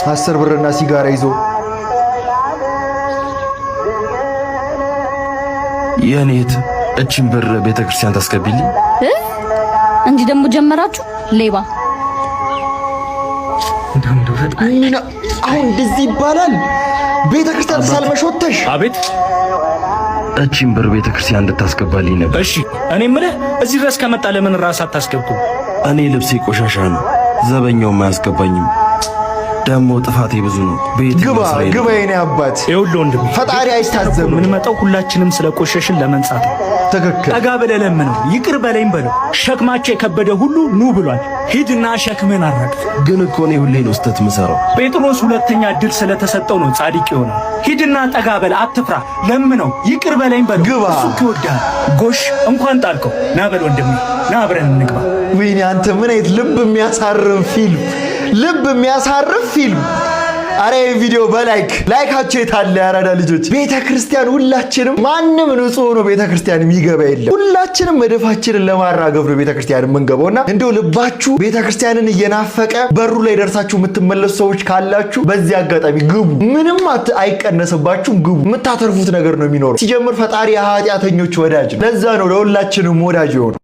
10 ብርና ሲጋራ ይዞ የኔት እቺን ብር ቤተክርስቲያን ታስገቢልኝ እንጂ ደግሞ ጀመራችሁ ሌባ አሁን እንደዚህ ይባላል ቤተክርስቲያን ሳልመሽ ወጥተሽ አቤት እቺን ብር ቤተክርስቲያን እንድታስገባልኝ ነበር እሺ እኔ ምልህ እዚህ ድረስ ከመጣ ለምን ራስ አታስገብቱ እኔ ልብሴ ቆሻሻ ነው ዘበኛው ማያስገባኝም ደሞ ጥፋቴ ብዙ ነው ግባ የኔ አባት ይኸውልህ ወንድሜ ፈጣሪ አይታዘብም ምን መጣው ሁላችንም ስለቆሸሽን ለመንጻት ትክክል ጠጋ ብለህ ለምነው ይቅር በለኝ በለው ሸክማቸው የከበደ ሁሉ ኑ ብሏል ሂድና ሸክምህን አራግፍ ግን እኮ እኔ ሁሌ ነው ስተት ምሰራው ጴጥሮስ ሁለተኛ ድል ስለተሰጠው ነው ጻድቅ የሆነው ሂድና ጠጋ በል አትፍራ ለምነው ይቅር በለኝ በለው እሱ ይወዳል ጎሽ እንኳን ጣልከው ና በል ወንድሜ ና አብረን እንግባ ወይኔ አንተ ምን አይነት ልብ የሚያሳርፍ ፊልም አሬ ቪዲዮ ላይካችሁ የታለ ያራዳ ልጆች ቤተክርስቲያን ሁላችንም ማንም ንጹህ ሆኖ ቤተክርስቲያን የሚገባ የለም ሁላችንም መደፋችንን ለማራገፍ ነው ቤተክርስቲያን የምንገባውና እንደው ልባችሁ ቤተክርስቲያንን እየናፈቀ በሩ ላይ ደርሳችሁ የምትመለሱ ሰዎች ካላችሁ በዚህ አጋጣሚ ግቡ ምንም አይቀነስባችሁም ግቡ የምታተርፉት ነገር ነው የሚኖረው ሲጀምር ፈጣሪ የኃጢአተኞች ወዳጅ ነው ለዛ ነው ለሁላችንም ወዳጅ የሆነው